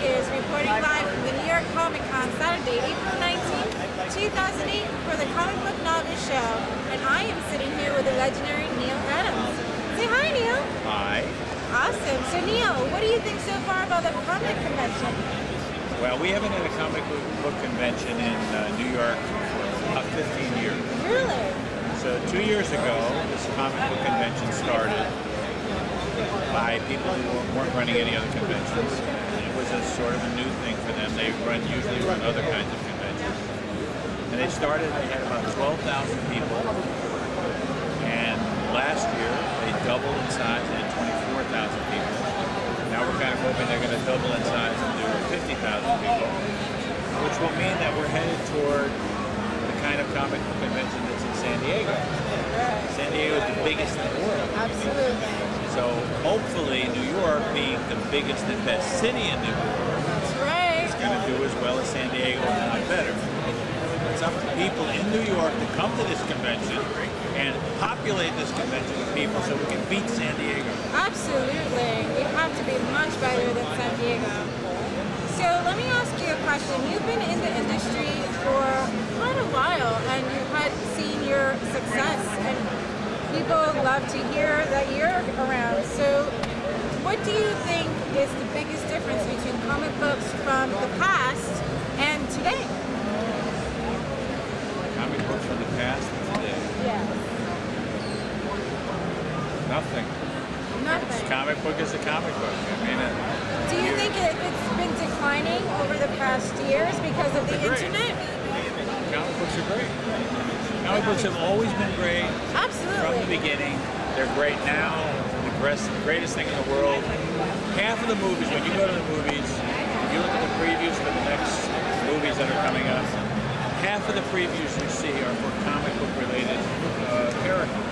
is reporting live from the New York Comic Con Saturday, April 19th, 2008 for the Comic Book Novice Show. And I am sitting here with the legendary Neal Adams. Say hi, Neal. Hi. Awesome. So Neal, what do you think so far about the comic convention? Well, we haven't had a comic book convention in New York for about 15 years. Really? So 2 years ago, this comic book convention started by people who weren't running any other conventions. It was a sort of a new thing for them. They usually run other kinds of conventions. And they had about 12,000 people. And last year, they doubled in size and had 24,000 people. Now we're kind of hoping they're going to double in size and do 50,000 people, which will mean that we're headed toward the kind of comic book convention that's in San Diego. San Diego is the biggest in the world. Absolutely. So hopefully New York, being the biggest and best city in the world, that's right, is going to do as well as San Diego, if not better. It's up to people in New York to come to this convention and populate this convention with people so we can beat San Diego. Absolutely. We have to be much better than San Diego. So let me ask you a question. You've been in the industry for quite a while and you've seen your success and people love to hear that you're around. So what do you think is the biggest difference between comic books from the past and today? Comic books from the past and today? Yes. Nothing. Nothing. Comic book is a comic book. I mean, do you think it's been declining over the past years because of the internet? Comic books are great. Comic books have always been great. Absolutely. From the beginning. They're great now. The greatest thing in the world. Half of the movies, when you go to the movies, if you look at the previews for the next movies that are coming up, half of the previews you see are for comic book related characters.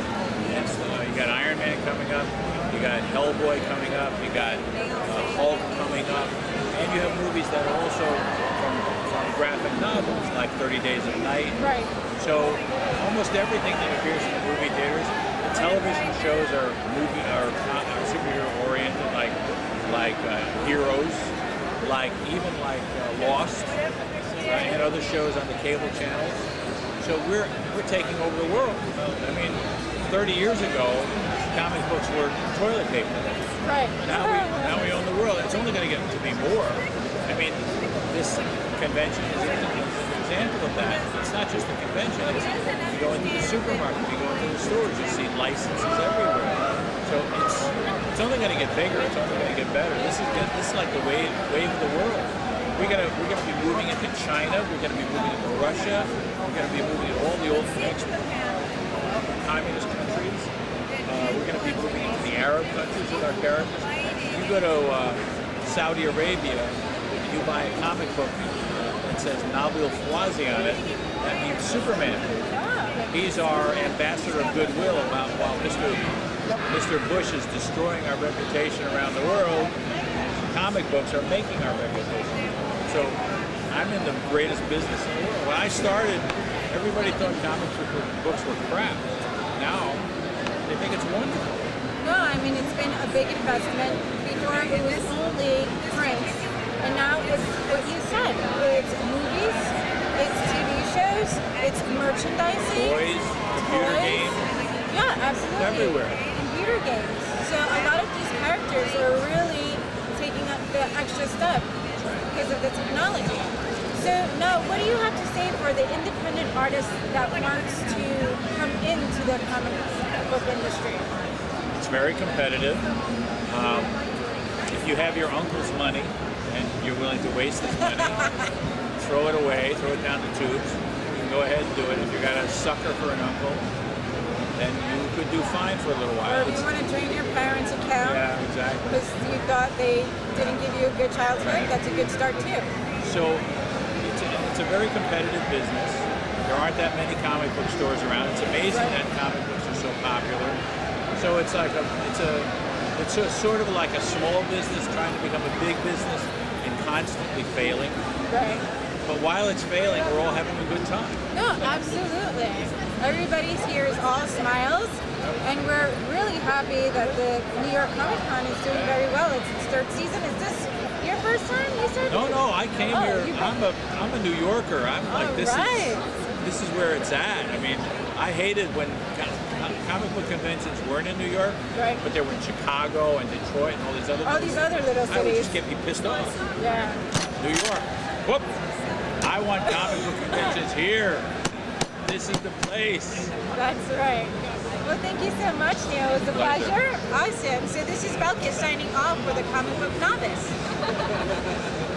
You got Iron Man coming up, you got Hellboy coming up, you got Hulk coming up, and you have movies that are also from graphic novels like 30 Days of Night. Right. So almost everything that appears in the movie theaters, the television shows are superhero oriented, like Heroes, even like Lost, and other shows on the cable channels. So we're taking over the world. I mean, 30 years ago, comic books were toilet paper. Right. Now we own the world. It's only going to get to be more. I mean, this convention is an example of that. It's not just a convention. You go into the supermarket, you go into the stores, you see licenses everywhere. So it's only going to get bigger. It's only going to get better. This is like the wave of the world. We're gonna be moving into China. We're gonna be moving into Russia. We're gonna be moving into all the old communist countries. We're gonna be moving into the Arab countries with our characters. You go to Saudi Arabia, you buy a comic book that says Nabil Fawzi on it. That means Superman. He's our ambassador of goodwill while Mr. Bush is destroying our reputation around the world. Comic books are making our reputation. So I'm in the greatest business in the world. When I started, everybody thought comic books were crap. Now, they think it's wonderful. No, I mean, it's been a big investment. Before, it was only print. And now it's what you said. It's movies, it's TV shows, it's merchandising. Toys, computer games. Yeah, absolutely. Everywhere. Computer games. So a lot of these characters are really taking up the extra step because of the technology. So now, what do you have to say for the independent artist that wants to come into the comic book industry? It's very competitive. If you have your uncle's money and you're willing to waste his money, throw it away, throw it down the tubes. You can go ahead and do it. If you got a sucker for an uncle, then you could do fine for a little while. Or if you want to drain your parents' account, yeah, exactly, because you thought they didn't give you a good childhood, that's a good start too. So it's a very competitive business. There aren't that many comic book stores around. It's amazing that comic books are so popular. So it's like it's sort of like a small business trying to become a big business and constantly failing. Right. But while it's failing, we're all having a good time. No, absolutely. Everybody's here is all smiles, and we're really happy that the New York Comic Con is doing very well. It's its third season. Is this your first first time you said? No, no, I came here. you- I'm a New Yorker. I'm like, this is where it's at. I mean, I hated when comic book conventions weren't in New York, Right. but they were in Chicago and Detroit and all these other. All these other little I would cities. just get me pissed off. Yeah. New York. Whoop! I want comic book conventions here. This is the place. That's right. Well, thank you so much, Neal. It was a pleasure. Awesome. So this is Belkis signing off for the Comic Book Novice.